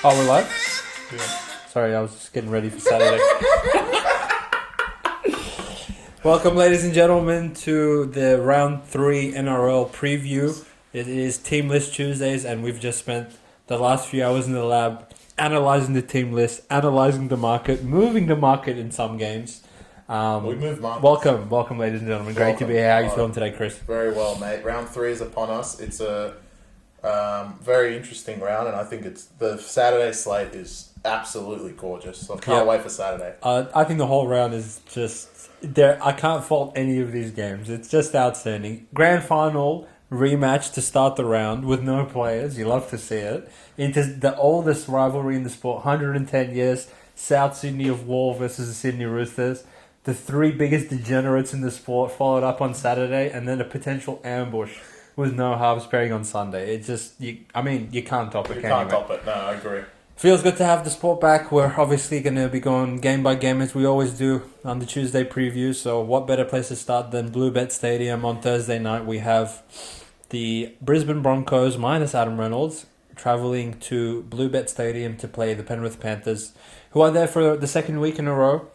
Oh, we're live? Yeah. Sorry, I was just getting ready for Saturday. Welcome, ladies and gentlemen, to the Round 3 NRL Preview. It is Team List Tuesdays, and we've just spent the last few hours in the lab analysing the team list, analysing the market, moving the market in some games. We moved markets. Welcome, ladies and gentlemen. Great to be here. How are you feeling today, Chris? Very well, mate. Round 3 is upon us. It's a very interesting round, and I think the Saturday slate is absolutely gorgeous. So I can't wait for Saturday. I think the whole round is just there. I can't fault any of these games. It's just outstanding. Grand final rematch to start the round with no players. You love to see it. Into the oldest rivalry in the sport, 110 years. South Sydney of War versus the Sydney Roosters. The three biggest degenerates in the sport, followed up on Saturday, and then a potential ambush with no halves pairing on Sunday. It just, you can't top it. You can't top it. No, I agree. Feels good to have the sport back. We're obviously going to be going game by game as we always do on the Tuesday preview. So what better place to start than Bluebet Stadium on Thursday night? We have the Brisbane Broncos minus Adam Reynolds travelling to Bluebet Stadium to play the Penrith Panthers, who are there for the second week in a row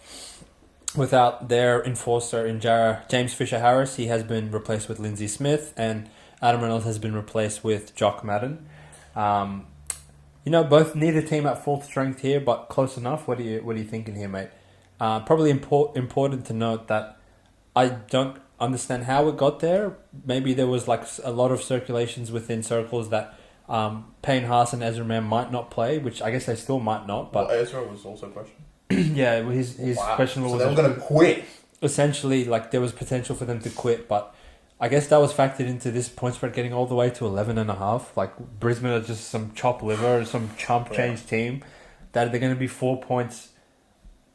without their enforcer in James Fisher-Harris. He has been replaced with Lindsay Smith, and Adam Reynolds has been replaced with Jock Madden. Both neither team at full strength here, but close enough. What are you thinking here, mate? Probably important to note that I don't understand how it got there. Maybe there was like a lot of circulations within circles that Payne Haas and Ezra Mann might not play, which I guess they still might not. But Ezra was also questioned. Yeah, his questionable. So they were going to quit. Essentially, like there was potential for them to quit, but I guess that was factored into this point spread getting all the way to 11.5. Like Brisbane are just some chop liver, some chump change team that they're going to be 4 points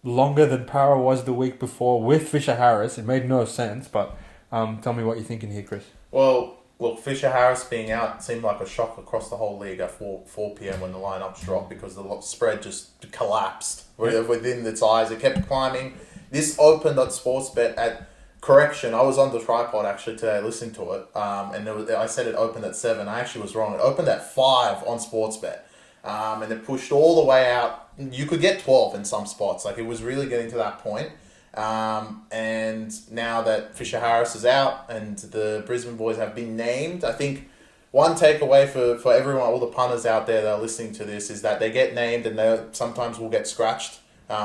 longer than Para was the week before with Fisher-Harris. It made no sense, but tell me what you're thinking here, Chris. Well, look, Fisher-Harris being out seemed like a shock across the whole league at 4 p.m. when the lineups dropped because the spread just collapsed within its eyes. It kept climbing. This opened on Sportsbet at... Correction, I was on the tripod actually today listening to it, and I said it opened at 7. I actually was wrong. It opened at 5 on Sportsbet, and it pushed all the way out. You could get 12 in some spots. Like, it was really getting to that point. And now that Fisher-Harris is out and the Brisbane boys have been named, I think one takeaway for everyone, all the punters out there that are listening to this, is that they get named and they sometimes will get scratched.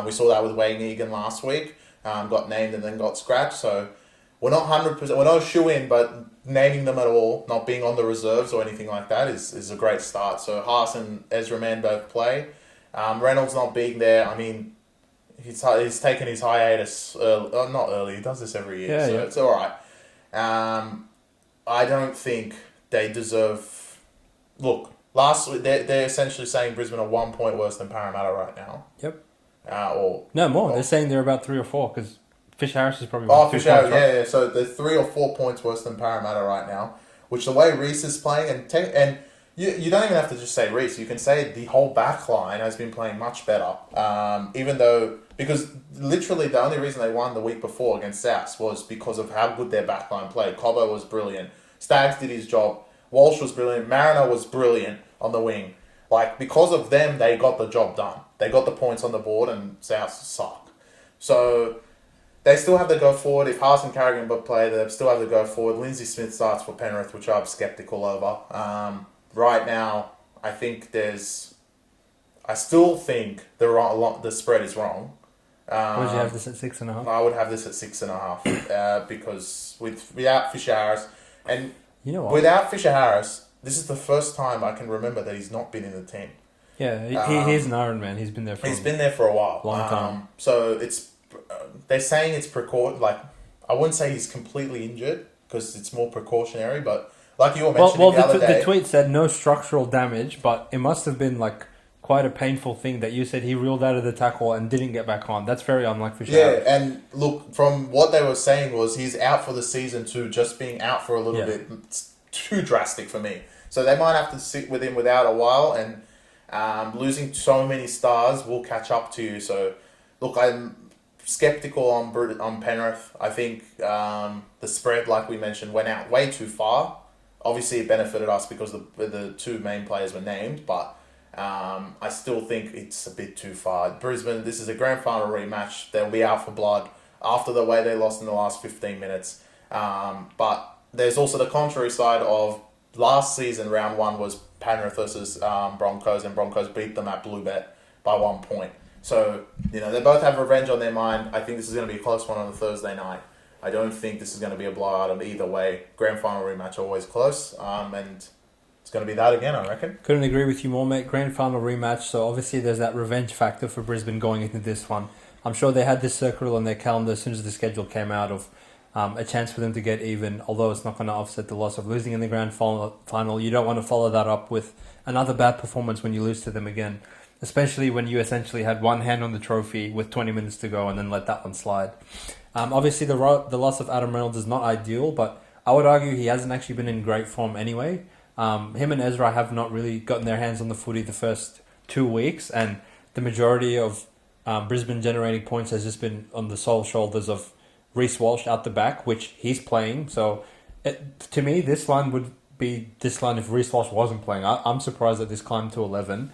We saw that with Wayne Egan last week. Got named and then got scratched. So we're not 100%, we're not a shoe-in, but naming them at all, not being on the reserves or anything like that is a great start. So Haas and Ezra Mann both play. Reynolds not being there, I mean, he's taken his hiatus, not early, he does this every year, it's all right. I don't think they deserve... Look, last week, they're essentially saying Brisbane are 1 point worse than Parramatta right now. Yep. No, more. They're saying they're about 3 or 4 because Fisher-Harris is probably... Fisher-Harris, yeah. So they're 3 or 4 points worse than Parramatta right now, which the way Reece is playing, and you don't even have to just say Reece, you can say the whole back line has been playing much better, because literally the only reason they won the week before against South was because of how good their back line played. Cobbo was brilliant, Staggs did his job, Walsh was brilliant, Mariner was brilliant on the wing. Like, because of them, they got the job done. They got the points on the board, and South suck. So they still have to go forward. If Haas and Carrigan both play, they still have to go forward. Lindsay Smith starts for Penrith, which I'm sceptical over. Right now, I still think the spread is wrong. Would you have this at 6.5? I would have this at 6.5 because without Fisher-Harris, and without Fisher-Harris, this is the first time I can remember that he's not been in the team. Yeah, he's an Iron Man. He's been there for a while. Long time. So they're saying it's like, I wouldn't say he's completely injured because it's more precautionary, but like you were mentioning the other day... the tweet said no structural damage, but it must have been like quite a painful thing that you said he reeled out of the tackle and didn't get back on. That's very unlike Fisher. Yeah, and look, from what they were saying was he's out for the season too. Just being out for a little bit, it's too drastic for me. So they might have to sit with him without a while, and losing so many stars will catch up to you. So, look, I'm skeptical on Penrith. I think the spread, like we mentioned, went out way too far. Obviously, it benefited us because the two main players were named, but I still think it's a bit too far. Brisbane, this is a grand final rematch. They'll be out for blood after the way they lost in the last 15 minutes. But there's also the contrary side of last season, round one was Penrith versus Broncos, and Broncos beat them at Bluebet by 1 point. So, they both have revenge on their mind. I think this is going to be a close one on the Thursday night. I don't think this is going to be a blowout of either way. Grand final rematch always close, and it's going to be that again, I reckon. Couldn't agree with you more, mate. Grand final rematch, so obviously there's that revenge factor for Brisbane going into this one. I'm sure they had this circle on their calendar as soon as the schedule came out of a chance for them to get even, although it's not going to offset the loss of losing in the grand final. You don't want to follow that up with another bad performance when you lose to them again, especially when you essentially had one hand on the trophy with 20 minutes to go and then let that one slide. Obviously, the loss of Adam Reynolds is not ideal, but I would argue he hasn't actually been in great form anyway. Him and Ezra have not really gotten their hands on the footy the first 2 weeks, and the majority of Brisbane generating points has just been on the sole shoulders of Reece Walsh out the back, which he's playing. So, to me, this line would be this line if Reece Walsh wasn't playing. I'm surprised that this climbed to 11.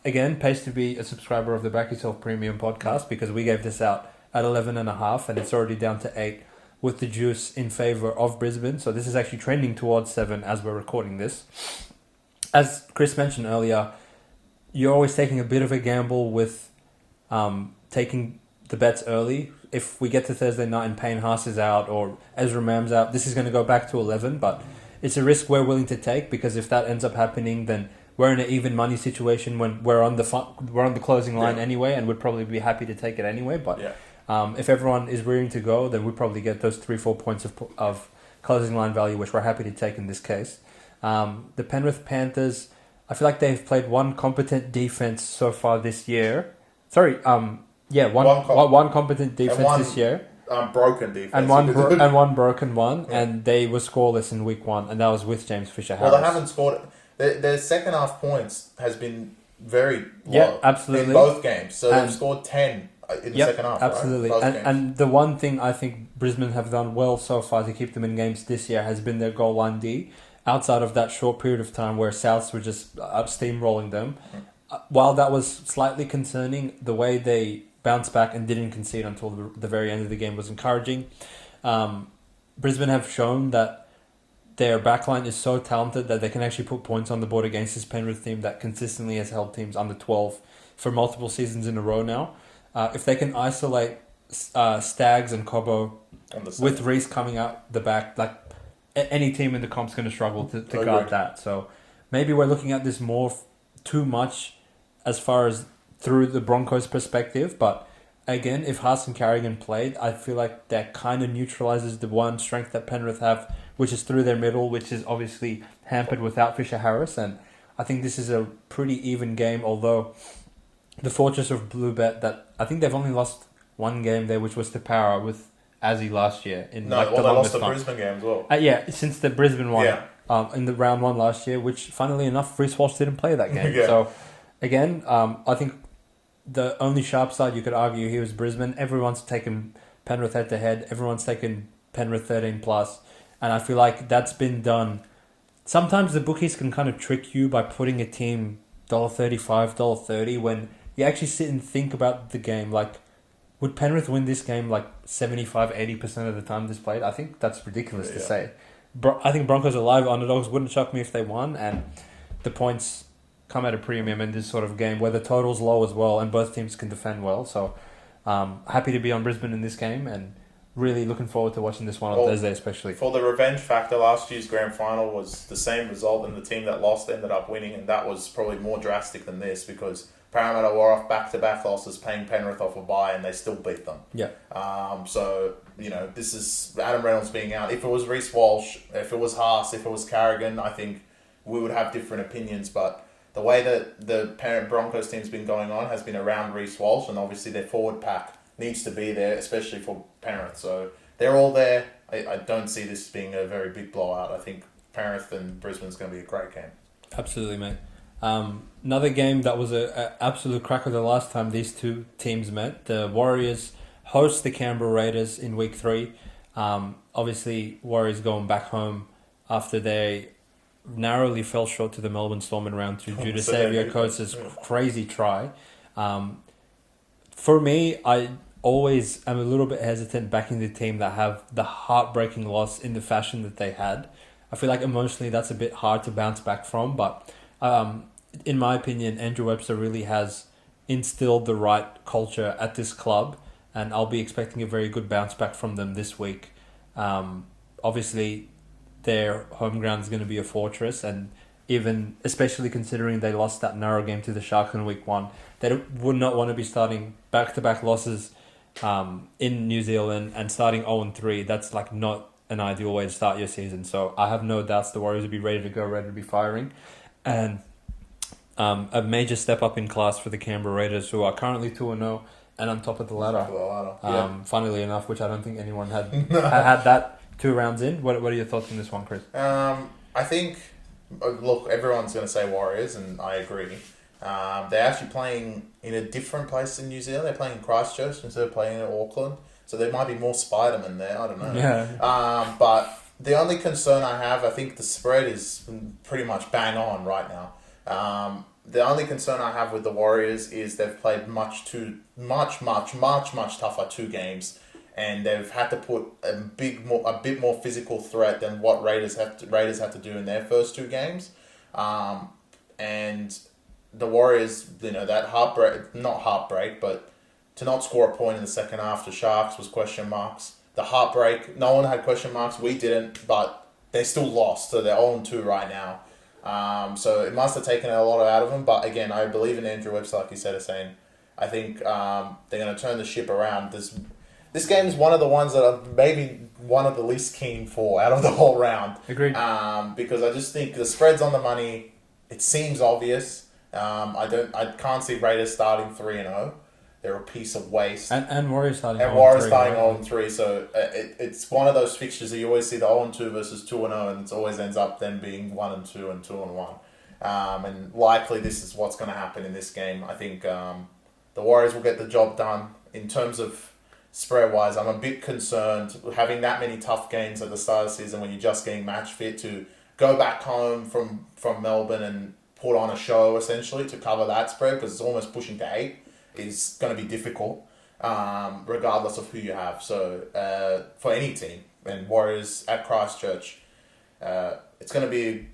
Again, pays to be a subscriber of the Back Yourself Premium podcast because we gave this out at 11.5 and it's already down to 8 with the juice in favour of Brisbane. So this is actually trending towards 7 as we're recording this. As Chris mentioned earlier, you're always taking a bit of a gamble with taking the bets early. If we get to Thursday night and Payne Haas is out or Ezra Mam's out, this is going to go back to 11, but it's a risk we're willing to take because if that ends up happening, then we're in an even money situation when we're on the closing line anyway, and we'd probably be happy to take it anyway. But if everyone is rearing to go, then we'd probably get those 3-4 points of closing line value, which we're happy to take in this case. The Penrith Panthers, I feel like they've played one competent defense so far this year. One competent defense this year. Broken defense. And one broken one, and they were scoreless in week 1, and that was with James Fisher-Harris. Well, they haven't scored. Their second half points has been very low absolutely. in both games. So they've scored 10 in the second half. Absolutely. Right? And the one thing I think Brisbane have done well so far to keep them in games this year has been their goal line D. Outside of that short period of time where Souths were just steamrolling them, while that was slightly concerning, the way they bounced back and didn't concede until the very end of the game was encouraging. Brisbane have shown that their backline is so talented that they can actually put points on the board against this Penrith team that consistently has held teams under 12 for multiple seasons in a row now. If they can isolate Staggs and Cobbo with Reece coming out the back, like any team in the comp's going to struggle to guard that. So maybe we're looking at this more too much as far as through the Broncos' perspective. But again, if Haas and Carrigan played, I feel like that kind of neutralises the one strength that Penrith have, which is through their middle, which is obviously hampered without Fisher-Harris. And I think this is a pretty even game, although the fortress of Bluebet, that I think they've only lost one game there, which was to Para with Azzy last year. They lost the Brisbane game as well. Since the Brisbane one in the round 1 last year, which funnily enough, Reece Walsh didn't play that game. So again, I think the only sharp side you could argue here is Brisbane. Everyone's taken Penrith head-to-head. Everyone's taken Penrith 13+. And I feel like that's been done. Sometimes the bookies can kind of trick you by putting a team $1.35, $1.30 when you actually sit and think about the game. Like, would Penrith win this game like 75-80% of the time this played? I think that's ridiculous to say. I think Broncos are live underdogs. Wouldn't shock me if they won. And the points come at a premium in this sort of game where the total's low as well and both teams can defend well. So happy to be on Brisbane in this game and really looking forward to watching this one on Thursday especially. For the revenge factor, last year's grand final was the same result and the team that lost ended up winning, and that was probably more drastic than this because Parramatta were off back-to-back losses, paying Penrith off a bye, and they still beat them. So, this is Adam Reynolds being out. If it was Reece Walsh, if it was Haas, if it was Carrigan, I think we would have different opinions, but the way that the parent Broncos team's been going on has been around Reece Walsh, and obviously their forward pack needs to be there, especially for Penrith. So they're all there. I don't see this being a very big blowout. I think Penrith and Brisbane's going to be a great game. Absolutely, mate. Another game that was an absolute cracker the last time these two teams met. The Warriors host the Canberra Raiders in week 3. Obviously, Warriors going back home after they narrowly fell short to the Melbourne Storm in round 2 due to So Xavier they- Coates' crazy try. For me, I always am a little bit hesitant backing the team that have the heartbreaking loss in the fashion that they had. I feel like emotionally that's a bit hard to bounce back from, but in my opinion, Andrew Webster really has instilled the right culture at this club, and I'll be expecting a very good bounce back from them this week. Obviously, their home ground is going to be a fortress, and even especially considering they lost that narrow game to the Sharks in week 1, they would not want to be starting back-to-back losses in New Zealand and starting 0-3. That's like not an ideal way to start your season. So I have no doubts the Warriors will be ready to go, ready to be firing, and a major step up in class for the Canberra Raiders, who are currently 2-0 and on top of the ladder. Funnily enough, which I don't think anyone had had that 2 rounds in. What are your thoughts on this one, Chris? I think, look, everyone's going to say Warriors, and I agree. They're actually playing in a different place in New Zealand. They're playing in Christchurch instead of playing in Auckland. So there might be more Spider-Man there. I don't know. Yeah. But the only concern I have, I think the spread is pretty much bang on right now. The only concern I have with the Warriors is they've played much tougher 2 games, and they've had to put a bit more physical threat than what Raiders had to do in their first 2 games, and the Warriors, that not heartbreak, but to not score a point in the second half to Sharks was question marks. The heartbreak, no one had question marks. We didn't, but they still lost, so they're 0-2 right now. So it must have taken a lot out of them. But again, I believe in Andrew Webster, like you said, I think they're going to turn the ship around. This game is one of the ones that I'm maybe one of the least keen for out of the whole round. Agreed. Because I just think the spread's on the money. It seems obvious. I can't see Raiders starting 3-0. They're a piece of waste. And Warriors starting 0-3. So it's one of those fixtures that you always see the 0-2 versus 2-0, and it always ends up them being 1-2 and 2-1. And likely this is what's going to happen in this game. I think the Warriors will get the job done. In terms of spread-wise, I'm a bit concerned having that many tough games at the start of the season when you're just getting match fit to go back home from Melbourne and put on a show essentially to cover that spread, because it's almost pushing to 8. Is going to be difficult, regardless of who you have. So for any team, and Warriors at Christchurch, it's going to be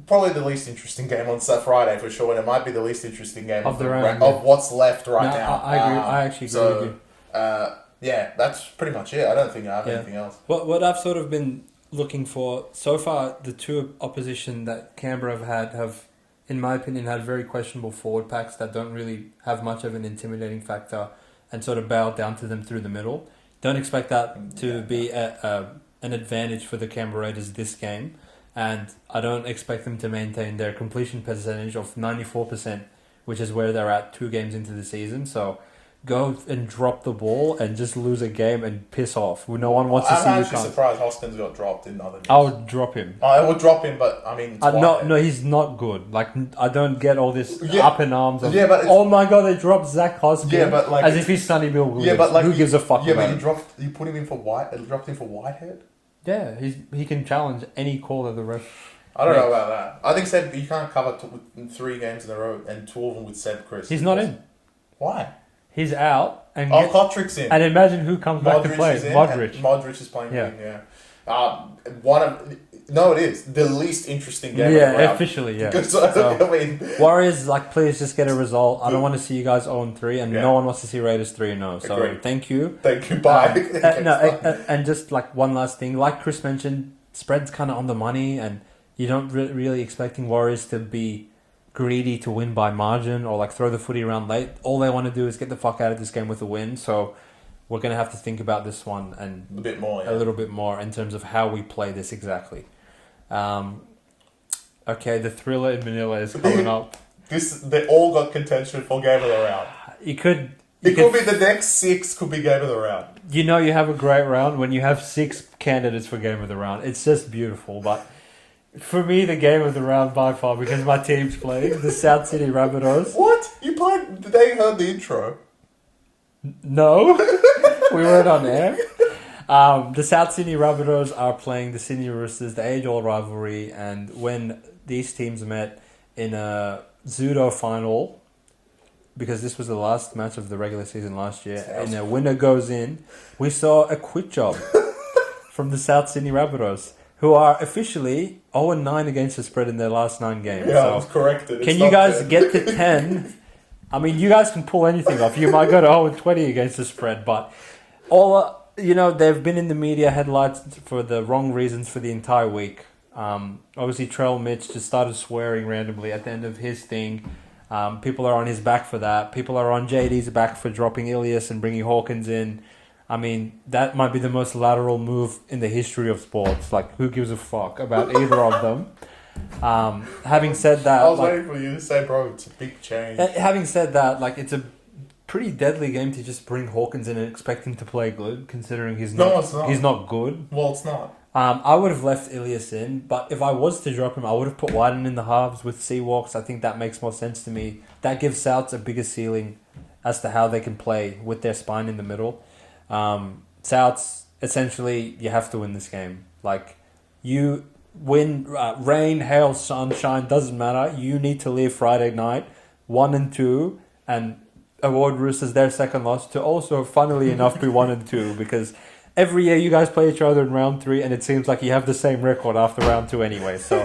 probably the least interesting game on Friday for sure, and it might be the least interesting game of the round, of what's left right now. I agree. I actually agree with you. Yeah, that's pretty much it. I don't think I have anything else. What I've sort of been looking for so far, the 2 opposition that Canberra have, in my opinion, had very questionable forward packs that don't really have much of an intimidating factor and sort of bow down to them through the middle. Don't expect that to be an advantage for the Canberra Raiders this game, and I don't expect them to maintain their completion percentage of 94%, which is where they're at 2 games into the season. So go and drop the ball and just lose a game and piss off. No one wants to see you. I'm actually surprised Hoskins got dropped in other games. I would drop him. I would drop him, but I mean... No, he's not good. Like, I don't get all this up in arms of, but oh my god, they dropped Zach Hoskins. Yeah, but like... As if he's Sonny Bill Williams. Yeah, but like... Who gives a fuck about it? You put him in for dropped him for Whitehead? Yeah, he can challenge any call of the ref. I don't know about that. I think Seb, you can't cover 3 games in a row, and 2 of them with Seb Chris. He's not in. Why? He's out. And Kotrick's in. And imagine who comes back to play. Modric is playing in, it is. The least interesting game of the round. Officially, yeah. So, Warriors, please just get a result. I don't want to see you guys 0-3, and no one wants to see Raiders 3-0. So, agreed. Thank you. Thank you, bye. And just one last thing. Like Chris mentioned, spread's kind of on the money, and you don't really expecting Warriors to be greedy to win by margin or throw the footy around late. All they want to do is get the fuck out of this game with a win. So we're going to have to think about this one and a little bit more in terms of how we play this exactly. Okay, the thriller in Manila is coming up. They all got contention for game of the round. It could be the next 6 could be game of the round. You know you have a great round when you have 6 candidates for game of the round. It's just beautiful, but for me, the game of the round by far, because my team's playing, the South Sydney Rabbitohs. What? You played... They heard the intro? No. We weren't on air. The South Sydney Rabbitohs are playing the Sydney Roosters, the age-old rivalry, and when these teams met in a Zudo final, because this was the last match of the regular season last year, and the winner goes in, we saw a quit job from the South Sydney Rabbitohs, who are officially 0-9 against the spread in their last 9 games. Yeah, so I was corrected. can you guys get to 10? I mean, you guys can pull anything off. You might go to 0-20 against the spread, but they've been in the media headlights for the wrong reasons for the entire week. Obviously, Trell Mitch just started swearing randomly at the end of his thing. People are on his back for that. People are on JD's back for dropping Ilias and bringing Hawkins in. I mean, that might be the most lateral move in the history of sports. Like, who gives a fuck about either of them? Having said that... I was waiting for you to say, bro, it's a big change. Having said that, it's a pretty deadly game to just bring Hawkins in and expect him to play good, considering he's not good. Well, it's not. I would have left Ilias in, but if I was to drop him, I would have put Wyden in the halves with Seawalks. I think that makes more sense to me. That gives Souths a bigger ceiling as to how they can play with their spine in the middle. Souths, essentially, you have to win this game. You win, rain, hail, sunshine, doesn't matter. You need to leave Friday night 1-2 and award Roosters their second loss to also, funnily enough, be 1-2, because every year you guys play each other in round 3 and it seems like you have the same record after round 2 anyway. So,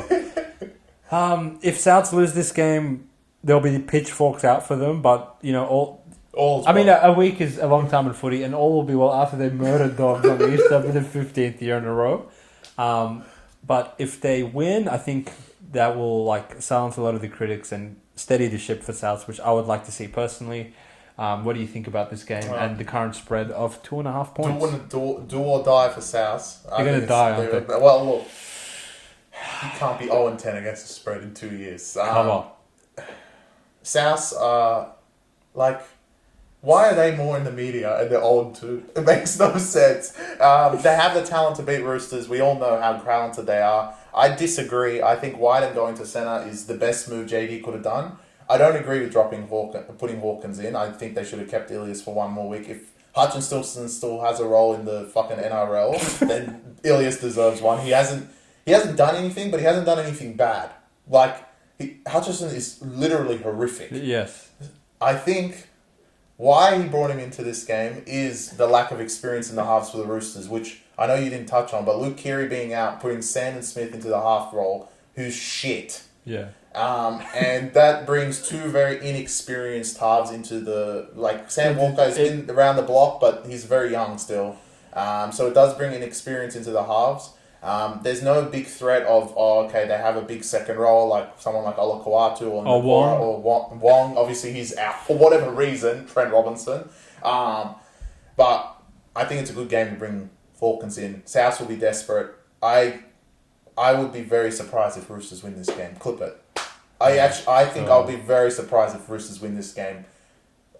if Souths lose this game, there'll be pitchforks out for them, but, a week is a long time in footy, and all will be well after they murdered Dogs on the Easter for the 15th year in a row. But if they win, I think that will silence a lot of the critics and steady the ship for Souths, which I would like to see personally. What do you think about this game and the current spread of 2.5 points? Do or die for Souths. They're going to die, aren't they? Well, look, you can't be 0-10 against the spread in 2 years. Come on. Souths are why are they more in the media and they're 0-2? It makes no sense. They have the talent to beat Roosters. We all know how talented they are. I disagree. I think Wyden going to centre is the best move JD could have done. I don't agree with putting Hawkins in. I think they should have kept Ilias for one more week. If Hutchinson still has a role in the fucking NRL, then Ilias deserves one. He hasn't done anything, but he hasn't done anything bad. Hutchinson is literally horrific. Yes. I think why he brought him into this game is the lack of experience in the halves for the Roosters, which I know you didn't touch on, but Luke Keary being out, putting Sandon Smith into the half role, who's shit. Yeah. And that brings two very inexperienced halves into the... Sam Walker has been around the block, but he's very young still. So it does bring inexperience into the halves. There's no big threat of, they have a big second row, someone like Olakau'atu or Wong. Obviously, he's out for whatever reason, Trent Robinson. But I think it's a good game to bring Hawkins in. South will be desperate. I would be very surprised if Roosters win this game. Clip it. I think I'll be very surprised if Roosters win this game.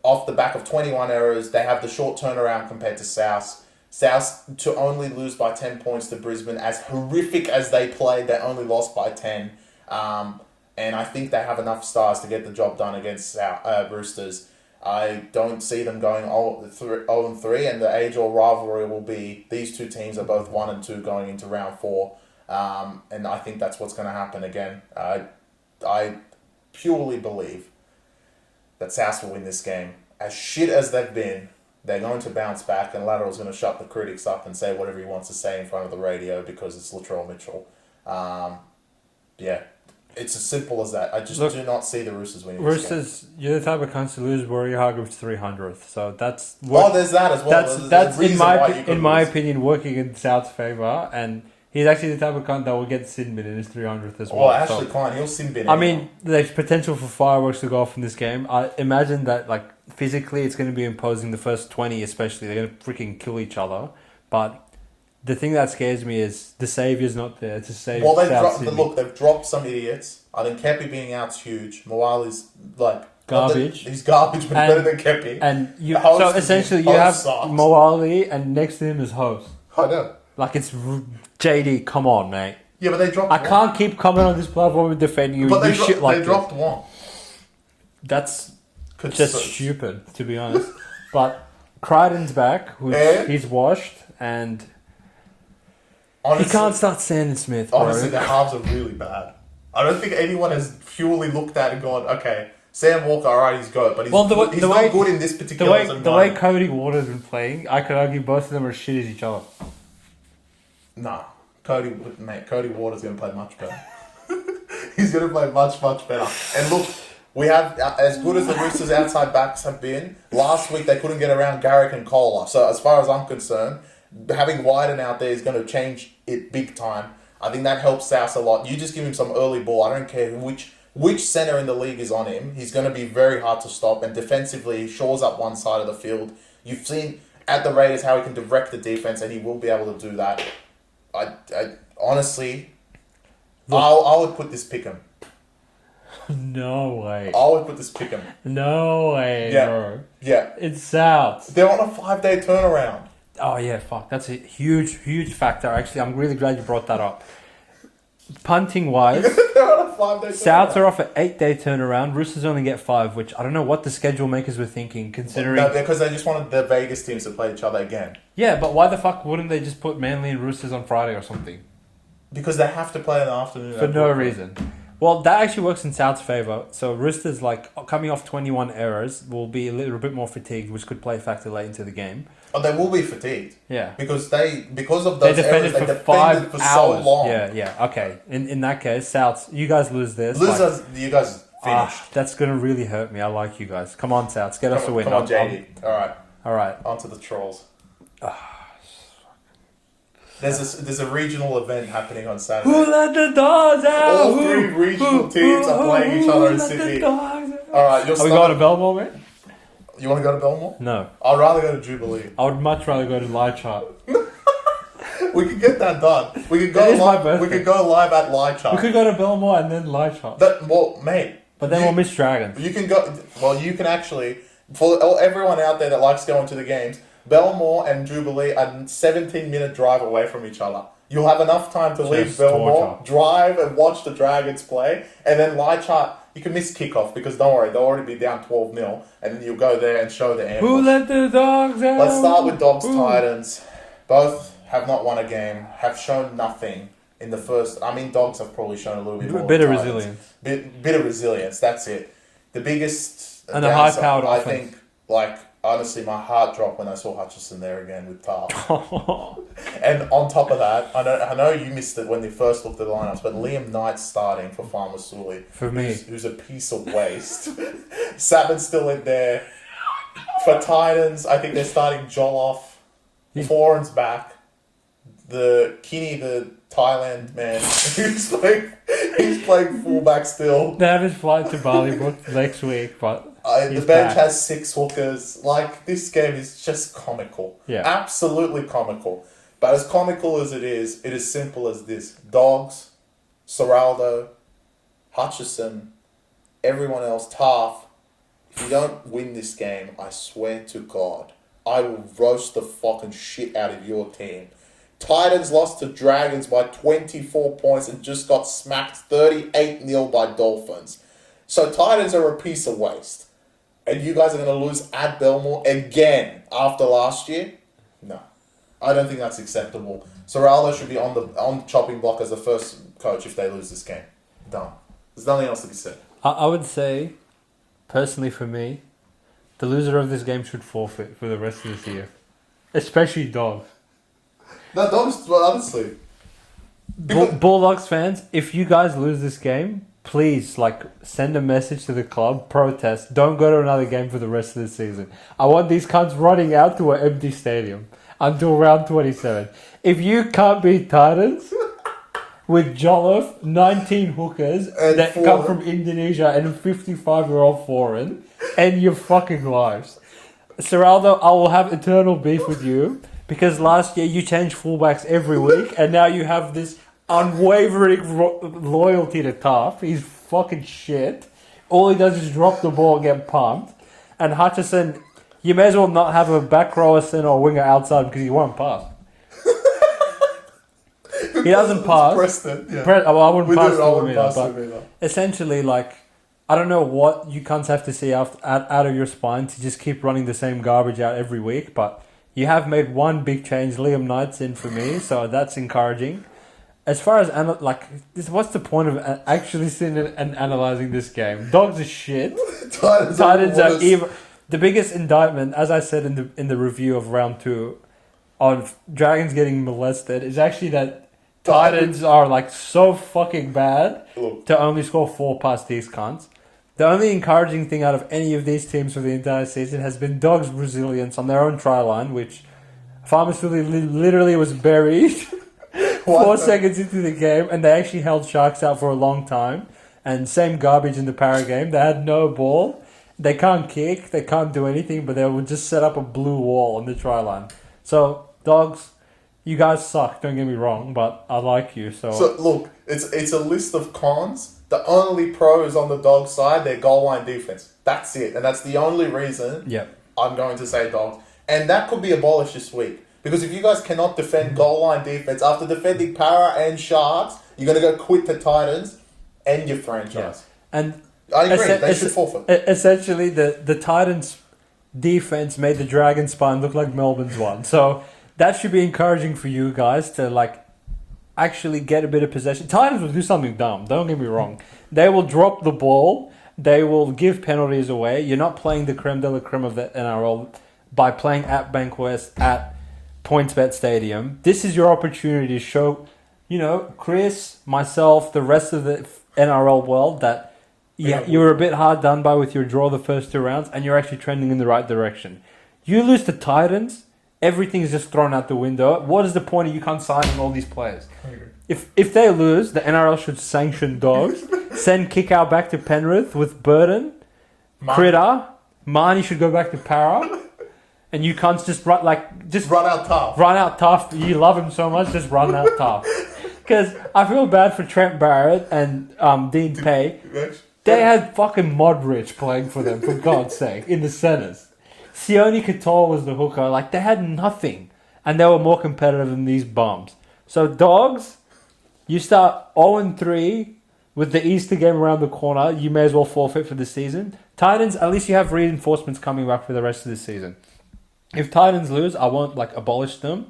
Off the back of 21 errors, they have the short turnaround compared to South. South to only lose by 10 points to Brisbane, as horrific as they played, they only lost by 10. And I think they have enough stars to get the job done against Roosters. I don't see them going 0-3, and the age-old rivalry will be these two teams are both 1-2 going into round 4. And I think that's what's going to happen again. I purely believe that South will win this game. As shit as they've been, they're going to bounce back, and Lateral's going to shut the critics up and say whatever he wants to say in front of the radio because it's Latrell Mitchell. It's as simple as that. I just do not see the Roosters winning this game. Roosters, you're the type of cunts to lose Warrior Hargreaves 300th, so that's... there's that as well. That's in my opinion, working in South's favour, and he's actually the type of cunt that will get sin bin in his 300th as well. Ashley Klein, he'll sin bin. I mean, there's potential for fireworks to go off in this game. I imagine that, physically, it's going to be imposing the first 20 especially. They're going to freaking kill each other. But the thing that scares me is the saviour's not there to save South Sydney. They've dropped some idiots. I think Kepi being out's huge. Moali's, garbage. He's garbage, but better than Kepi. And so essentially you have Moali, and next to him is Host. I know. It's JD, come on, mate. Yeah, but they dropped I can't keep coming on this platform and defending you. But they dropped one. That's just stupid, to be honest. But Crichton's back, he's washed, and Honestly, He can't start Sandon Smith, bro. honestly, the halves are really bad. I don't think anyone has purely looked at it and gone, okay, Sam Walker, alright, he's good, but he's, Well, he's not good in this particular the way Cody Water's been playing, I could argue both of them are as shit as each other. Nah, Cody Water's going to play much better. He's going to play much, much better. And look, we have, as good as the Roosters' outside backs have been, last week they couldn't get around Garrick and Kohler. So as far as I'm concerned, having Wyden out there is going to change it big time. I think that helps South a lot. You just give him some early ball. I don't care which centre in the league is on him. He's going to be very hard to stop. And defensively, he shores up one side of the field. You've seen at the Raiders how he can direct the defense, and he will be able to do that. I honestly, I would put this pick him. No way. I would put this pick him. No way, Yeah. bro. Yeah. It's South. They're on a 5-day turnaround. Oh, yeah, fuck. That's a huge, huge factor. Actually, I'm really glad you brought that up. Punting-wise, They're on a 5-day turnaround. Souths are off an 8-day turnaround. Roosters only get 5, which I don't know what the schedule makers were thinking, considering... No, because they just wanted the Vegas teams to play each other again. Yeah, but why the fuck wouldn't they just put Manly and Roosters on Friday or something? Because they have to play in the afternoon. For no reason. Well, that actually works in South's favour. So Roosters, like, coming off 21 errors, will be a little bit more fatigued, which could play a factor late into the game. Oh, they will be fatigued. Yeah. Because of They those defended errors, for they 5 defended for hours. so long. Yeah, okay. In that case, Souths, you guys lose this. You guys finished. That's going to really hurt me. I like you guys. Come on, Souths. Get us a win. Come on, JD. All right. On to the Trolls. There's a regional event happening on Saturday. Who let the dogs out? All three regional teams are playing each other in Sydney. Alright, Are we going to Belmore, mate? You want to go to Belmore? No. I'd rather go to Jubilee. I would much rather go to Leichhardt. We could get that done. We could go That is my live. birthday. We could go live at Leichhardt. We could go to Belmore and then Leichhardt. Mate. But then we'll miss Dragons. You can go. Well, you can actually. For everyone out there that likes going to the games, Belmore and Jubilee are 17-minute drive away from each other. You'll have enough time to leave Belmore, torture. drive and watch the Dragons play, and then Leichhardt, you can miss kickoff because don't worry, they'll already be down 12-0, and then you'll go there and show the ambush. Who let the dogs out? Let's start with Dogs Titans. Both have not won a game, have shown nothing in the first. I mean, Dogs have probably shown a little bit more. Bit of Titans. resilience. Bit of resilience. That's it. The biggest And a downside, high-powered I offense. think, like honestly, my heart dropped when I saw Hutchison there again with Taft. And on top of that, I know you missed it when they first looked at the lineups, but Liam Knight's starting for Farmer Sully. For me. Who's a piece of waste. Salmon's still in there. For Titans, I think they're starting Joloff. Foreign's back. The Kinney, the Thailand man, he's playing fullback still. They have his flight to Bali booked next week, but The bench has 6 hookers. Like, this game is just comical. Yeah. Absolutely comical. But as comical as it is simple as this. Dogs, Serraldo, Hutchison, everyone else, Taft. If you don't win this game, I swear to God, I will roast the fucking shit out of your team. Titans lost to Dragons by 24 points and just got smacked 38-0 by Dolphins. So Titans are a piece of waste. And you guys are going to lose at Belmore again after last year? No. I don't think that's acceptable. Serraldo should be on the chopping block as the first coach if they lose this game. Done. There's nothing else to be said. I would say, personally for me, the loser of this game should forfeit for the rest of this year. Especially Dogs. No, Dogs, well, honestly. Bulldogs fans, if you guys lose this game, please, send a message to the club, protest, don't go to another game for the rest of the season. I want these cunts running out to an empty stadium until round 27. If you can't beat Titans with Jollof, 19 hookers and that come from Indonesia and a 55-year-old foreign, end your fucking lives. Serraldo, I will have eternal beef with you because last year you changed fullbacks every week and now you have this unwavering loyalty to Taft. He's fucking shit. All he does is drop the ball and get pumped. And Hutchison, you may as well not have a back rower center or winger outside because he won't pass. He doesn't pass. Preston, yeah. I wouldn't pass him him either. but essentially, I don't know what you cunts have to see out of your spine to just keep running the same garbage out every week, but You have made one big change. Liam Knight's in for me, so that's encouraging. As far as what's the point of actually sitting and analyzing this game? Dogs are shit. Titans are even. The biggest indictment, as I said in the review of round 2, of Dragons getting molested, is actually that Titans are like so fucking bad to only score 4 past these cunts. The only encouraging thing out of any of these teams for the entire season has been Dogs' resilience on their own try line, which Farmersville literally was buried 4 seconds into the game, and they actually held Sharks out for a long time. And same garbage in the Para game. They had no ball. They can't kick. They can't do anything, but they would just set up a blue wall on the try line. So, Dogs, you guys suck. Don't get me wrong, but I like you. So look, it's a list of cons. The only pros on the Dogs side, their goal line defense. That's it, and that's the only reason. I'm going to say Dogs, and that could be abolished this week. Because if you guys cannot defend goal line defense after defending Para and Sharks, you're going to go quit the Titans and your franchise. Yeah. And I agree, they should forfeit. Essentially, the Titans' defense made the Dragon spine look like Melbourne's one. So that should be encouraging for you guys to actually get a bit of possession. Titans will do something dumb, don't get me wrong. They will drop the ball. They will give penalties away. You're not playing the creme de la creme of the NRL by playing at Bankwest, at PointsBet Stadium. This is your opportunity to show, Chris, myself, the rest of the NRL world that you were a bit hard done by with your draw the first 2 rounds, and you're actually trending in the right direction. You lose to Titans, everything is just thrown out the window. What is the point of you can't sign all these players? If they lose, the NRL should sanction Dogs, send Kickout back to Penrith with Burton, Critter, Marnie should go back to Para. And you can't just run out tough. Run out tough. You love him so much, just run out tough. Because I feel bad for Trent Barrett and Dean Pay. They had fucking Modric playing for them, for God's sake, in the centres. Sione Katoa was the hooker. They had nothing. And they were more competitive than these bums. So, Dogs, you start 0-3 with the Easter game around the corner. You may as well forfeit for the season. Titans, at least you have reinforcements coming back for the rest of the season. If Titans lose, I won't abolish them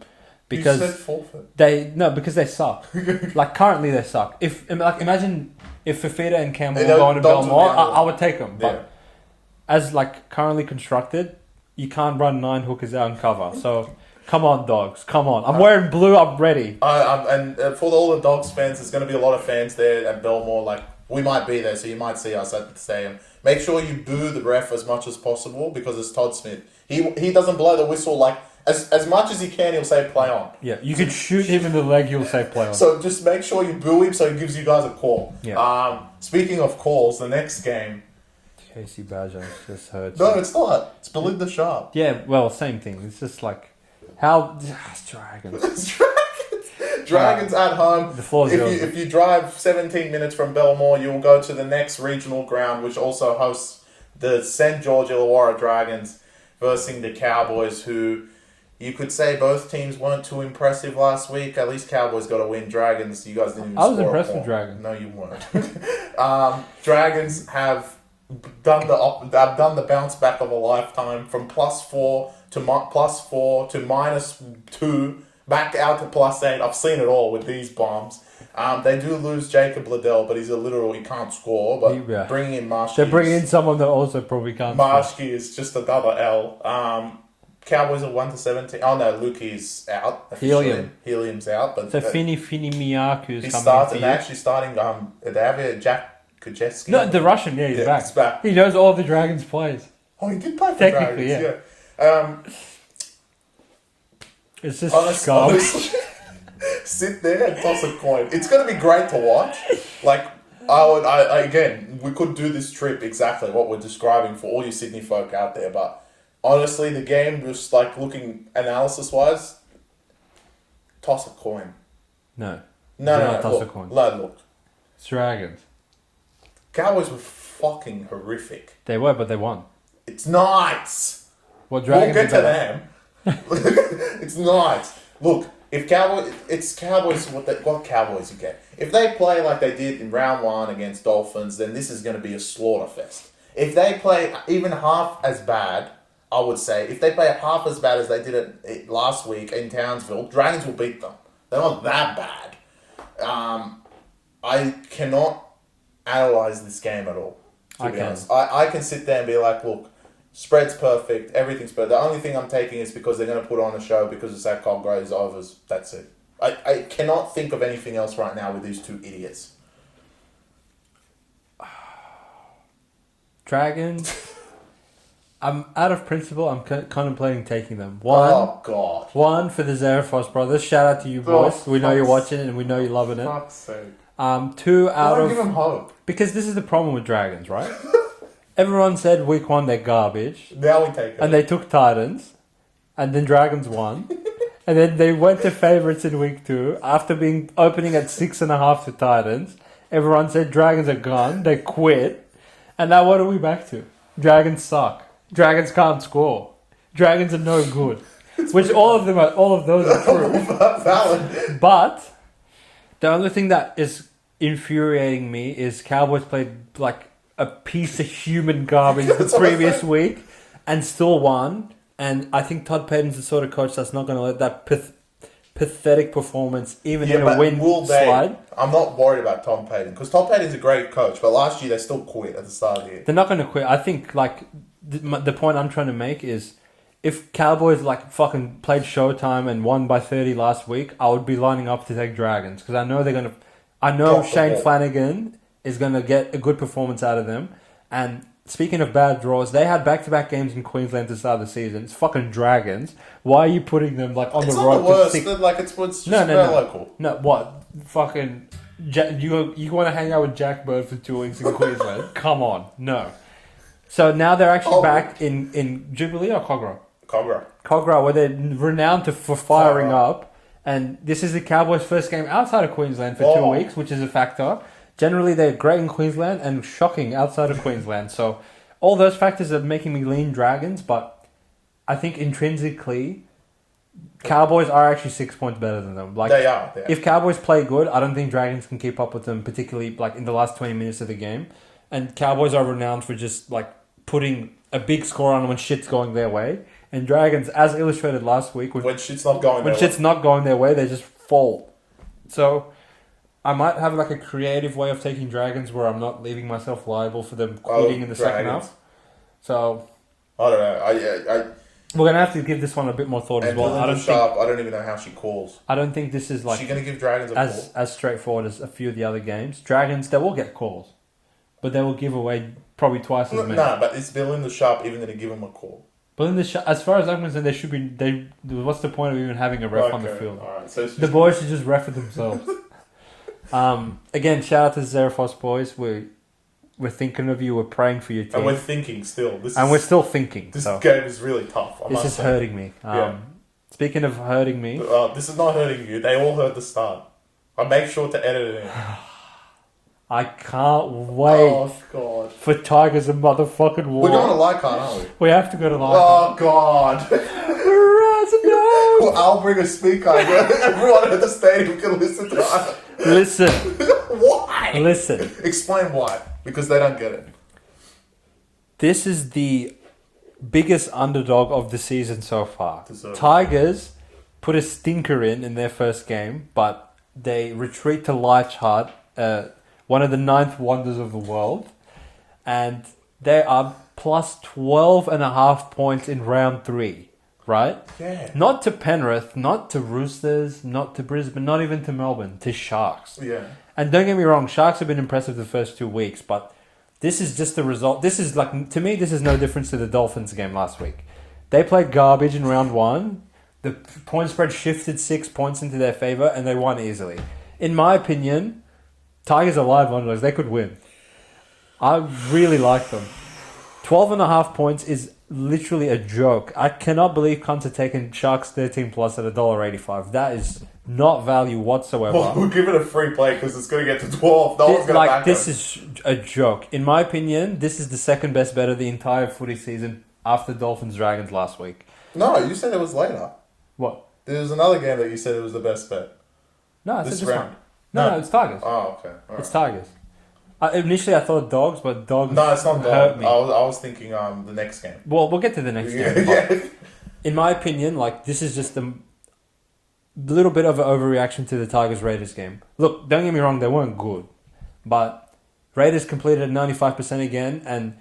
because you said forfeit. Because they suck. Currently they suck. Imagine if Fafita and Campbell were going to Belmore, I would take them. But as currently constructed, you can't run 9 hookers out and cover. So come on, Dogs, come on. I'm wearing blue. I'm ready. And for all the Dogs fans, there's going to be a lot of fans there at Belmore. We might be there, so you might see us at the stadium. Make sure you boo the ref as much as possible because it's Todd Smith. He doesn't blow the whistle as much as he can. He'll say play on. Yeah, you could shoot him in the leg. He'll say play on. So just make sure you boo him so he gives you guys a call. Yeah. Speaking of calls, the next game. Casey Badger just hurts. No, it's not. It's Belinda Sharp. Yeah, well, same thing. It's just how Dragons. Dragons at home. The floor's if you drive 17 minutes from Belmore, you'll go to the next regional ground, which also hosts the St. George Illawarra Dragons versus the Cowboys, who you could say both teams weren't too impressive last week. At least Cowboys got to win. Dragons, you guys didn't even I was score impressed with Dragons. No, you weren't. Dragons have done the bounce back of a lifetime from +4 to +4 to -2. Back out to +8. I've seen it all with these bombs. They do lose Jacob Liddell, but he can't score. But bringing in Marshke. They're bringing in someone that also probably can't Marshke is just another L. Cowboys are 1-17. Oh no, Lukey's out. Helium's out. But so Fini Miyaku's he's coming starting. They're actually starting. They have Jack Kujeski. No, the Russian. Yeah, he's back. He's back. He knows all the Dragons plays. Oh, he did play for Technically, Dragons. Yeah. It's just honestly, sit there and toss a coin. It's going to be great to watch. Again, we could do this trip exactly what we're describing for all you Sydney folk out there. But honestly, the game, just looking analysis-wise, toss a coin. No. No. Toss a coin. Look. It's Dragons. Cowboys were fucking horrific. They were, but they won. It's nice. Well, Dragons we'll get to them. It's nice. Look, if it's Cowboys. What Cowboys you get? If they play like they did in round 1 against Dolphins, then this is going to be a slaughter fest. If they play even half as bad, I would say if they play half as bad as they did it last week in Townsville, Dragons will beat them. They're not that bad. I cannot analyze this game at all. To be honest, I can sit there and be like, look, spread's perfect, everything's perfect. The only thing I'm taking is because they're going to put on a show because it's at Colgrave's overs. That's it. I cannot think of anything else right now with these two idiots. Dragons. I'm out of principle. I'm contemplating taking them. Oh, God. One for the Zarefos brothers. Shout out to you boys. We know you're watching it and we know you're loving it. Fuck's sake. Two out of... Don't give them hope. Because this is the problem with Dragons, right? Everyone said week 1 they're garbage. Now we take it. And they took Titans. And then Dragons won. And then they went to favourites in week 2. After opening at 6.5 to Titans. Everyone said Dragons are gone. They quit. And now what are we back to? Dragons suck. Dragons can't score. Dragons are no good. Which all of those are true. Valid. But the only thing that is infuriating me is Cowboys played like a piece of human garbage the previous week and still won. And I think Todd Payton's the sort of coach that's not going to let that pathetic performance, even in a win, slide. I'm not worried about Tom Payton because Tom Payton's a great coach, but last year they still quit at the start of the year. They're not going to quit. I think like the point I'm trying to make is if Cowboys like fucking played Showtime and won by 30 last week, I would be lining up to take Dragons because I know they're going to. I know Shane Flanagan is going to get a good performance out of them. And speaking of bad draws, they had back-to-back games in Queensland to start the season. It's fucking Dragons. Why are you putting them like on the road? It's not the worst. It's just local. No, what? Fucking... You want to hang out with Jack Bird for 2 weeks in Queensland? Come on. No. So now they're actually back in Jubilee or Cogra? Cogra, where they're renowned for firing up. And this is the Cowboys' first game outside of Queensland for 2 weeks, which is a factor. Generally, they're great in Queensland and shocking outside of Queensland. So all those factors are making me lean Dragons, but I think intrinsically, Cowboys are actually 6 points better than them. Like they are. If Cowboys play good, I don't think Dragons can keep up with them, particularly like in the last 20 minutes of the game. And Cowboys are renowned for just like putting a big score on when shit's going their way. And Dragons, as illustrated last week, when shit's not going their way, they just fall. So I might have like a creative way of taking Dragons where I'm not leaving myself liable for them quitting in the second half. So I don't know. We're gonna have to give this one a bit more thought as well. I don't even know how she calls. I don't think this is like. Is she gonna give Dragons a call? As straightforward as a few of the other games. Dragons, they will get calls, but they will give away probably twice as many. Nah, but is Bill in the Sharp even gonna give them a call? But in as far as I'm concerned, they should be. What's the point of even having a ref on the field? All right, so the boys should just ref it themselves. Again, shout out to the Zarefos boys. We're thinking of you. We're praying for your team, and we're thinking still. We're still thinking. This game is really tough. This is hurting me. Speaking of hurting me, this is not hurting you. They all heard the start. I make sure to edit it in. I can't wait for Tigers and motherfucking War. We're going to Leichhardt, aren't we? We have to go to Leichhardt. Oh, God. Well, I'll bring a speaker. Everyone at the stadium can listen to us. Listen. Why? Listen. Explain why. Because they don't get it. This is the biggest underdog of the season so far. Tigers put a stinker in their first game, but they retreat to Leichhardt, one of the ninth wonders of the world, and they are plus 12.5 points in round 3, right? Yeah. Not to Penrith, not to Roosters, not to Brisbane, not even to Melbourne, to Sharks. Yeah. And don't get me wrong, Sharks have been impressive the first 2 weeks, but this is just the result. This is like, to me, this is no difference to the Dolphins game last week. They played garbage in round 1. The point spread shifted 6 points into their favour, and they won easily. In my opinion, Tigers are live underdogs. They could win. I really like them. 12.5 points is literally a joke. I cannot believe cunts are taking Sharks 13 plus at $1.85. That is not value whatsoever. Well, we'll give it a free play because it's going to get to 12. No one's going to back this is a joke. In my opinion, this is the second best bet of the entire footy season after Dolphins Dragons last week. No, you said it was later. What? There was another game that you said it was the best bet. No, I said this round. one. No, it's Tigers. Oh, okay. It's Tigers. Initially, I thought Dogs, but Dogs No, it's not hurt dog. me. I was thinking the next game. Well, we'll get to the next game. Yeah. In my opinion, like this is just a little bit of an overreaction to the Tigers-Raiders game. Look, don't get me wrong, they weren't good, but Raiders completed 95% again, and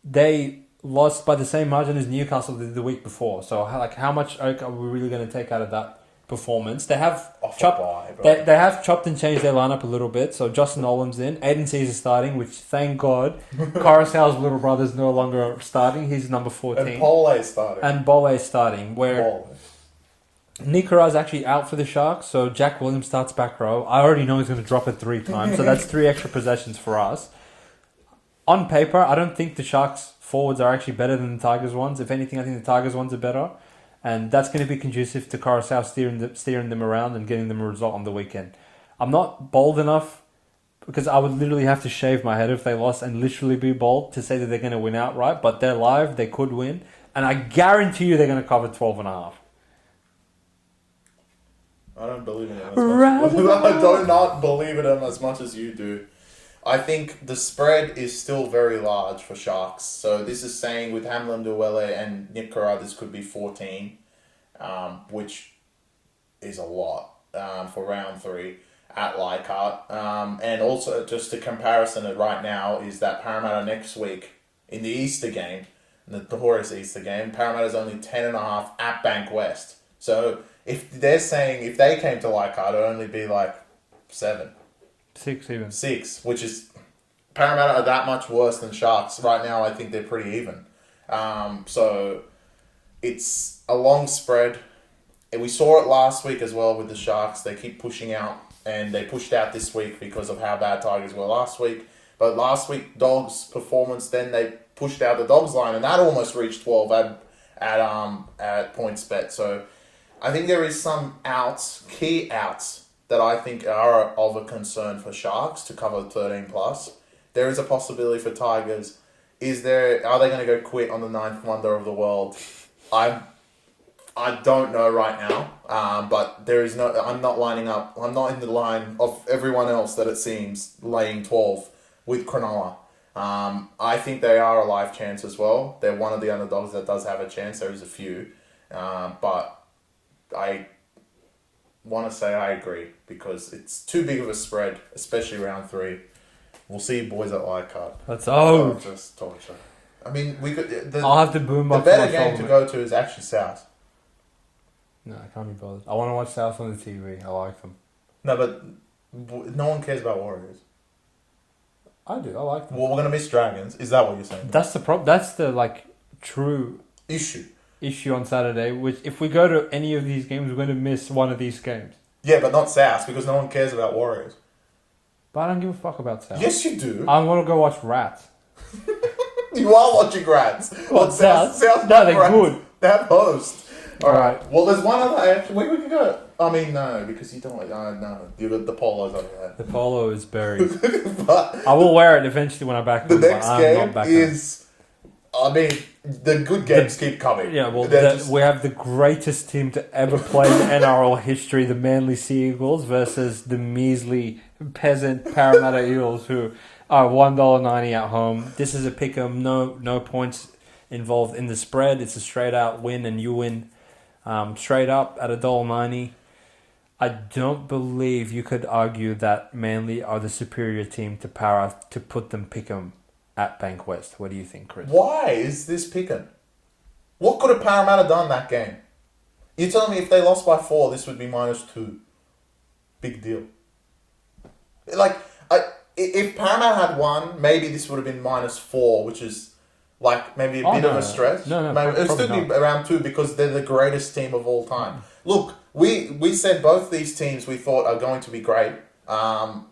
they lost by the same margin as Newcastle did the week before. So, how much oak are we really going to take out of that performance? They have chopped. They have chopped and changed their lineup a little bit. So Justin Olam's in, Aiden Caesar starting, which thank God, Coruscant's little brother's no longer starting. He's number 14. And Pole starting. And Bole starting, where Pole. Nikara's actually out for the Sharks, so Jack Williams starts back row. I already know he's going to drop it 3 times, so that's 3 extra possessions for us. On paper, I don't think the Sharks forwards are actually better than the Tigers ones. If anything, I think the Tigers ones are better, and that's going to be conducive to Coruscant steering them around and getting them a result on the weekend. I'm not bold enough, because I would literally have to shave my head if they lost and literally be bold to say that they're going to win outright, but they're live, they could win, and I guarantee you they're going to cover 12.5. I don't believe in him as much. I do not believe in him as much as you do. I think the spread is still very large for Sharks. So this is saying with Hamlin, Duele and Nikora, this could be 14, which is a lot for round 3 at Leichhardt. And also just a comparison at right now is that Parramatta next week in the Easter game, the Horus Easter game, Parramatta's only 10.5 at Bank West. So if they're saying if they came to Leichhardt, it would only be like 7. 6 even. 6, which is Parramatta are that much worse than Sharks. Right now, I think they're pretty even. So it's a long spread. And we saw it last week as well with the Sharks. They keep pushing out, and they pushed out this week because of how bad Tigers were last week. But last week, Dogs' performance, then they pushed out the Dogs line, and that almost reached 12 at PointsBet. So I think there is some key outs, that I think are of a concern for Sharks to cover 13 plus. There is a possibility for Tigers. Are they going to go quit on the 9th wonder of the world? I don't know right now. But there is no. I'm not lining up. I'm not in the line of everyone else that it seems laying 12 with Cronulla. I think they are a live chance as well. They're one of the underdogs that does have a chance. There is a few, but I want to say I agree because it's too big of a spread, especially round 3. We'll see you boys at Leichhardt. That's just torture. I mean, we could. I'll have to boom up. The better game to go to is actually South. No, I can't be bothered. I want to watch South on the TV. I like them. No, but no one cares about Warriors. I do. I like them. Well, we're gonna miss Dragons. Is that what you're saying? That's the problem. That's the true issue on Saturday, which if we go to any of these games, we're going to miss one of these games. Yeah, but not South because no one cares about Warriors. But I don't give a fuck about South. Yes, you do. I want to go watch Rats. You are watching Rats. What, South? No, they're Rats. good. That host. Alright. Well, there's one other. Actually, we can go. I mean, no, because you don't like. No, you got the polos on your head. The polo is buried. But I will wear it eventually when I'm back the home. next game is. I mean, the good games keep coming. Yeah, well, we have the greatest team to ever play in NRL history, the Manly Sea Eagles, versus the measly peasant Parramatta Eels, who are $1.90 at home. This is a pick'em, no points involved in the spread. It's a straight out win, and you win straight up at $1.90. I don't believe you could argue that Manly are the superior team to Para to put them pick'em at Bank West. What do you think, Chris? Why is this picking? What could have Parramatta done that game? You're telling me if they lost by 4, this would be -2. Big deal. If Parramatta had won, maybe this would have been -4, which is maybe a bit of a stretch. No, maybe it'd still be around 2 because they're the greatest team of all time. Look, we said both these teams we thought are going to be great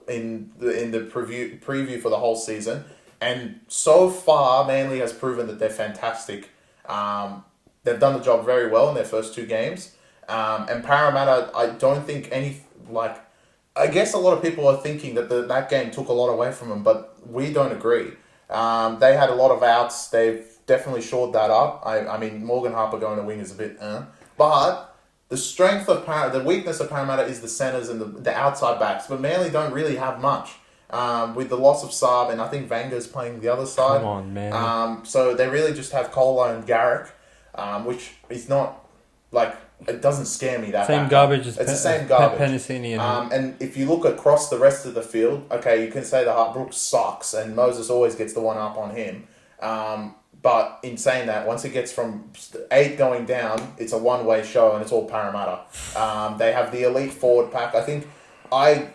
in the preview for the whole season. And so far, Manly has proven that they're fantastic. They've done the job very well in their first 2 games. And Parramatta, I don't think I guess a lot of people are thinking that that game took a lot away from them, but we don't agree. They had a lot of outs. They've definitely shored that up. I mean, Morgan Harper going to wing is a bit, but the strength of the weakness of Parramatta is the centers and the outside backs. But Manly don't really have much. with the loss of Saab, and I think Vanga's playing the other side. Come on, man. So they really just have Colo and Garrick, which is not like it doesn't scare me that. Same garbage as it's the same garbage. Pennicini and if you look across the rest of the field, okay, you can say that Brooks sucks, and Moses always gets the one up on him. But in saying that, once it gets from 8 going down, it's a one-way show, and it's all Parramatta. They have the elite forward pack. I think I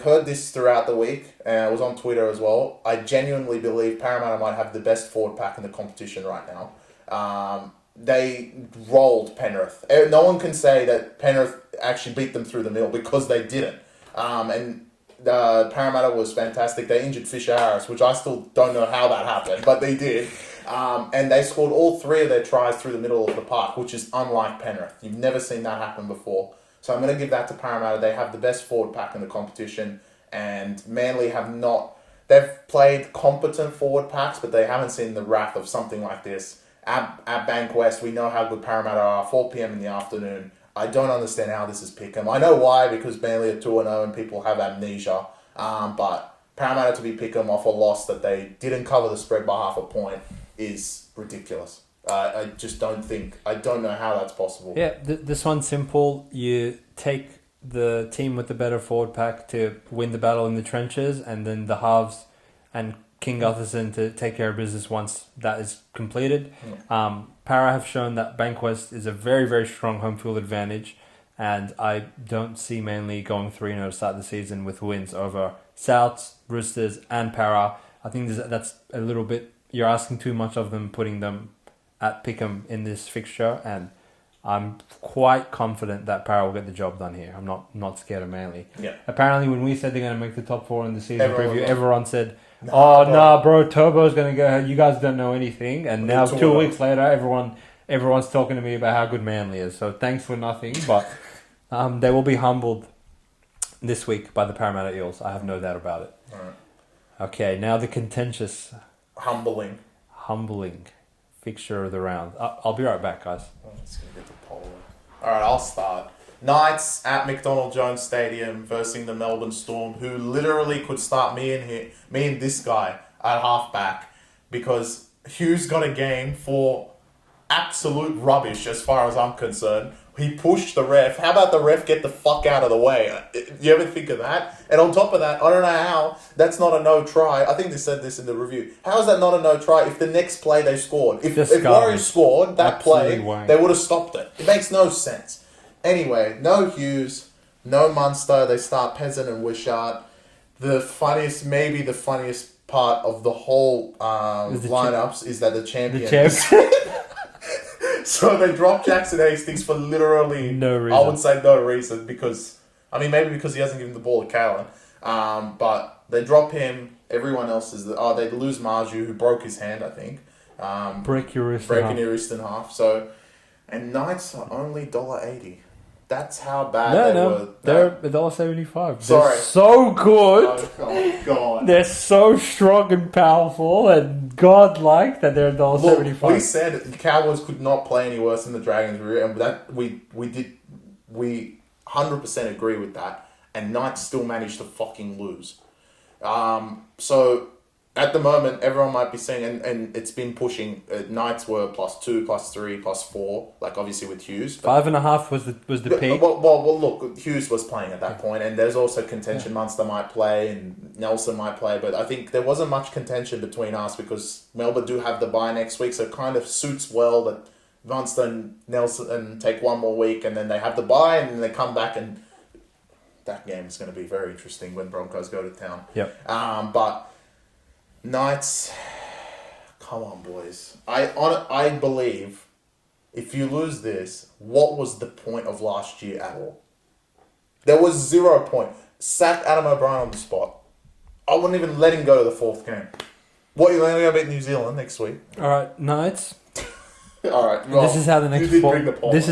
heard this throughout the week, and it was on Twitter as well. I genuinely believe Parramatta might have the best forward pack in the competition right now. They rolled Penrith. No one can say that Penrith actually beat them through the middle because they didn't. And Parramatta was fantastic. They injured Fisher Harris, which I still don't know how that happened, but they did. And they scored all 3 of their tries through the middle of the park, which is unlike Penrith. You've never seen that happen before. So I'm going to give that to Parramatta. They have the best forward pack in the competition, and Manly have not. They've played competent forward packs, but they haven't seen the wrath of something like this. At Bankwest, we know how good Parramatta are, 4 p.m. in the afternoon. I don't understand how this is pick'em. I know why, because Manly are 2-0 and people have amnesia. But Parramatta to be pick'em off a loss that they didn't cover the spread by half a point is ridiculous. I just don't know how that's possible. Yeah, this one's simple. You take the team with the better forward pack to win the battle in the trenches, and then the halves and King Gutherson to take care of business once that is completed. Para have shown that Bankwest is a very, very strong home field advantage, and I don't see Manly going 3-0 to start the season with wins over Souths, Roosters and Para. I think that's a little bit, you're asking too much of them putting them at Pick'em in this fixture, and I'm quite confident that Para will get the job done here. I'm not scared of Manly. Yeah. Apparently when we said they're going to make the top 4 in the season Everyone preview, was. everyone said, Nah, bro, Turbo's going to go ahead. You guys don't know anything. And now 2 weeks later, everyone's talking to me about how good Manly is. So thanks for nothing. But they will be humbled this week by the Parramatta Eels. I have no doubt about it. All right. Okay, now the contentious, Humbling fixture of the round. I'll be right back, guys. Let's get the poll. All right, I'll start. Knights at McDonald Jones Stadium versus the Melbourne Storm, who literally could start me and this guy at halfback, because Hughes got a game for absolute rubbish as far as I'm concerned. He pushed the ref. How about the ref get the fuck out of the way? You ever think of that? And on top of that, I don't know how that's not a no try. I think they said this in the review. How is that not a no try if the next play they scored? If Warriors scored that play, they would have stopped it. It makes no sense. Anyway, no Hughes, no Munster. They start Peasant and Wishart. Maybe the funniest part of the whole lineups is that the champions. So they dropped Jackson Hastings for literally no reason. I would say no reason, because maybe because he hasn't given the ball to Kalen. But they drop him. Everyone else is they lose Marju, who broke his hand, I think. Breaking your wrist in half. So, and Knights are only $1.80. That's how bad they were. They're $1.75. Sorry. They're so good. Oh, God. They're so strong and powerful and godlike that they're $1.75. Look, we said the Cowboys could not play any worse than the Dragons, and that we 100% agree with that. And Knights still managed to fucking lose. So at the moment, everyone might be saying, and it's been pushing. Knights were +2, +3, +4. Like obviously with Hughes, 5.5 was the peak. Well, look, Hughes was playing at that point, and there's also contention. Munster might play, and Nelson might play, but I think there wasn't much contention between us because Melbourne do have the bye next week, so it kind of suits well that Munster and Nelson take one more week, and then they have the bye, and then they come back, and that game is going to be very interesting when Broncos go to town. Yep. But Knights, come on, boys. I believe if you lose this, what was the point of last year at all? There was 0 point. Sack Adam O'Brien on the spot. I wouldn't even let him go to the 4th game. What are you going to go beat New Zealand next week? All right, Knights. All right. Well, this is how the next This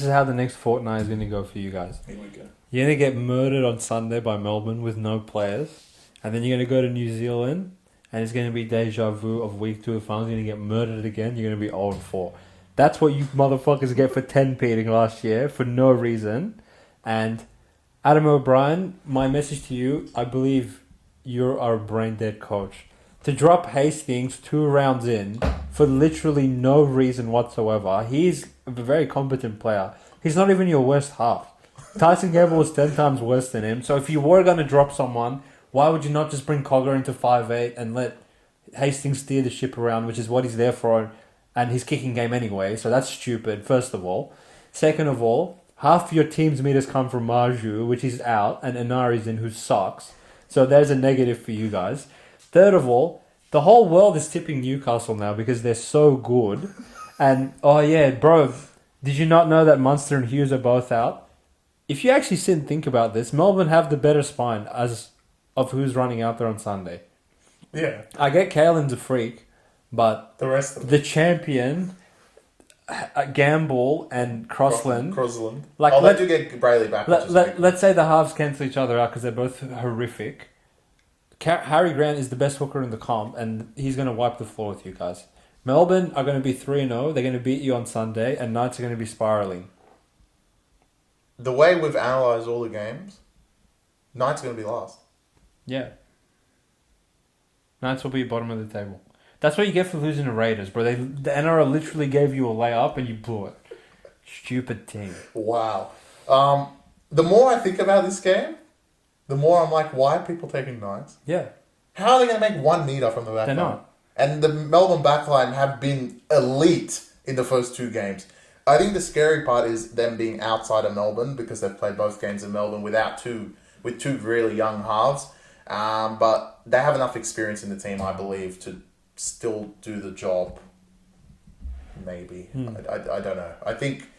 is how the next fortnight is going to go for you guys. Here we go. You're going to get murdered on Sunday by Melbourne with no players. And then you're going to go to New Zealand, and it's going to be deja vu of week 2 of finals. You're going to get murdered again. You're going to be 0-4. That's what you motherfuckers get for 10-peating last year for no reason. And Adam O'Brien, my message to you, I believe you are a brain dead coach. To drop Hastings 2 rounds in for literally no reason whatsoever. He's a very competent player. He's not even your worst half. Tyson Gamble was 10 times worse than him. So if you were going to drop someone, why would you not just bring Cogger into 5'8" and let Hastings steer the ship around, which is what he's there for, and his kicking game anyway. So that's stupid, first of all. Second of all, half your team's meters come from Marju, which is out, and Inari's in, who sucks. So there's a negative for you guys. Third of all, the whole world is tipping Newcastle now because they're so good. And, oh yeah, bro, did you not know that Munster and Hughes are both out? If you actually sit and think about this, Melbourne have the better spine as of who's running out there on Sunday. Yeah. I get Kalen's a freak, but The rest of them. the champion, Gamble and Crossland. Like, They do get Brayley back. Let's say the halves cancel each other out because they're both horrific. Harry Grant is the best hooker in the comp, and he's going to wipe the floor with you guys. Melbourne are going to be 3-0. They're going to beat you on Sunday, and Knights are going to be spiralling. The way we've analysed all the games, Knights are going to be last. Yeah. Knights will be bottom of the table. That's what you get for losing to Raiders, bro. The NRL literally gave you a layup, and you blew it. Stupid team. Wow. The more I think about this game, the more I'm like, why are people taking Knights? Yeah. How are they going to make 1 meter from the back They're line? not. And the Melbourne backline have been elite in the first 2 games. I think the scary part is them being outside of Melbourne because they've played both games in Melbourne with 2 really young halves. But they have enough experience in the team, I believe, to still do the job. Maybe. I don't know. I think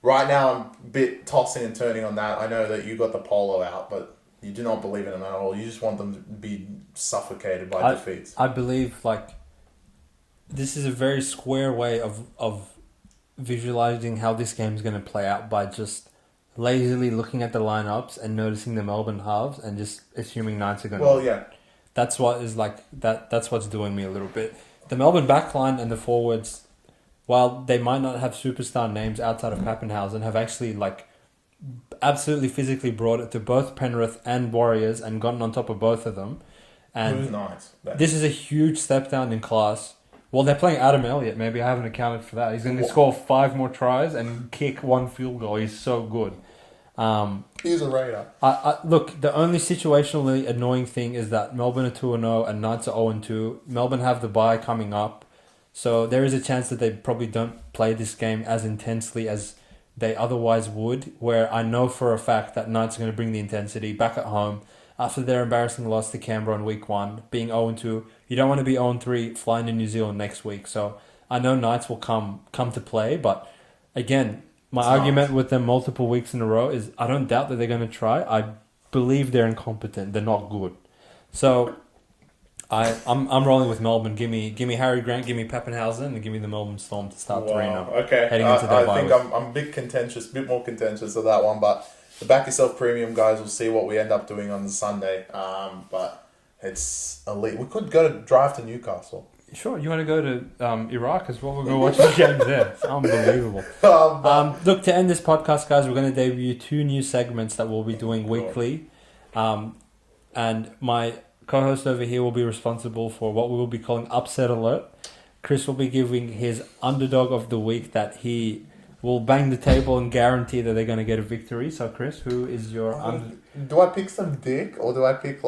right now I'm a bit tossing and turning on that. I know that you got the polo out, but you do not believe in them at all. You just want them to be suffocated by defeats. I believe, this is a very square way of visualizing how this game is going to play out by just lazily looking at the lineups and noticing the Melbourne halves and just assuming Knights are going to Well, yeah. That's what is that's what's doing me a little bit. The Melbourne backline and the forwards, while they might not have superstar names outside of Pappenhausen, have actually absolutely physically brought it to both Penrith and Warriors and gotten on top of both of them. And Who's Knights? this is a huge step down in class. Well, they're playing Adam Elliott. Maybe I haven't accounted for that. He's going to score 5 more tries and kick 1 field goal. He's so good. He's a Raider. Look, the only situationally annoying thing is that Melbourne are 2-0 and Knights are 0-2. Melbourne have the bye coming up. So there is a chance that they probably don't play this game as intensely as they otherwise would, where I know for a fact that Knights are going to bring the intensity back at home after their embarrassing loss to Canberra in week 1, being 0-2. You don't want to be 0-3 flying to New Zealand next week. So I know Knights will come to play, but again, my argument with them multiple weeks in a row is I don't doubt that they're going to try. I believe they're incompetent. They're not good. So I'm rolling with Melbourne. Give me Harry Grant, give me Pappenhausen, and give me the Melbourne Storm to start 3-0. Okay. Heading into their bye I think I'm a bit more contentious of that one, but the Back Yourself Premium guys will see what we end up doing on the Sunday. But it's elite. We could go to drive to Newcastle. Sure, you want to go to Iraq as well? We'll go watch the games there. It's unbelievable. Look, to end this podcast, guys, we're going to debut 2 new segments that we'll be doing weekly. And my co-host over here will be responsible for what we will be calling Upset Alert. Chris will be giving his underdog of the week that he will bang the table and guarantee that they're going to get a victory. So, Chris, who is your Do I pick some dick or do I pick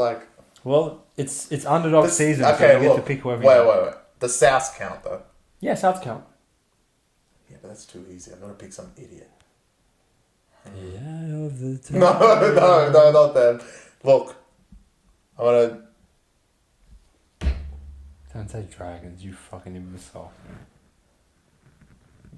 Well, it's underdog season, okay, so you get to pick whoever. Wait. The South count though. Yeah, South count. Yeah, but that's too easy. I'm gonna pick some idiot. Yeah, of the time. No, not them. Look, I'm gonna. Don't say Dragons, you fucking imbecile.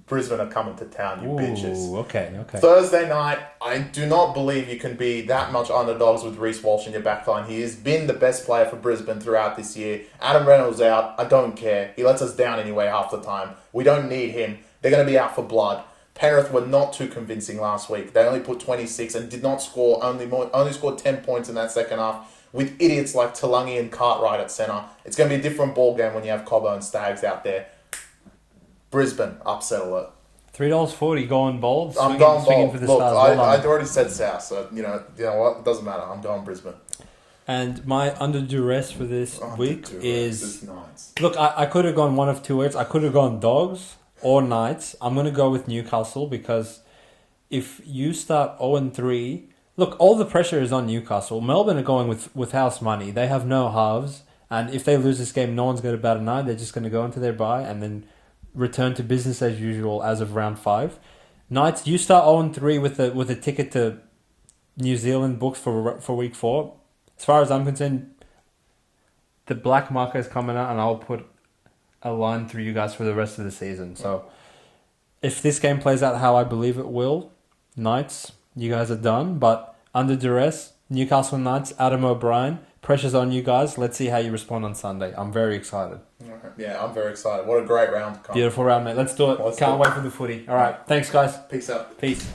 Brisbane are coming to town, you bitches. Okay. Thursday night, I do not believe you can be that much underdogs with Reece Walsh in your backline. He has been the best player for Brisbane throughout this year. Adam Reynolds out, I don't care. He lets us down anyway half the time. We don't need him. They're going to be out for blood. Penrith were not too convincing last week. They only put 26 and did not score, only scored 10 points in that second half with idiots like Talangi and Cartwright at centre. It's going to be a different ball game when you have Cobbo and Staggs out there. Brisbane, upset alert. $3.40 going bold. I'm going swinging bold. For the Look, stars. I already said South, so you know what? It doesn't matter. I'm going Brisbane. And my under duress for this week is... Knights. Look, I could have gone one of two ways. I could have gone Dogs or Knights. I'm going to go with Newcastle because if you start 0-3... Look, all the pressure is on Newcastle. Melbourne are going with house money. They have no halves. And if they lose this game, no one's going to bat an eye. They're just going to go into their bye and then return to business as usual as of round 5. Knights, you start 0-3 with a ticket to New Zealand booked for week 4. As far as I'm concerned, the black marker is coming out and I'll put a line through you guys for the rest of the season. So if this game plays out how I believe it will, Knights, you guys are done. But under duress, Newcastle Knights, Adam O'Brien, pressure's on you guys. Let's see how you respond on Sunday. I'm very excited. Yeah, I'm very excited. What a great round to come. Beautiful round, mate. Let's do it. Can't wait for the footy. All right. Thanks, guys. Peace out. Peace.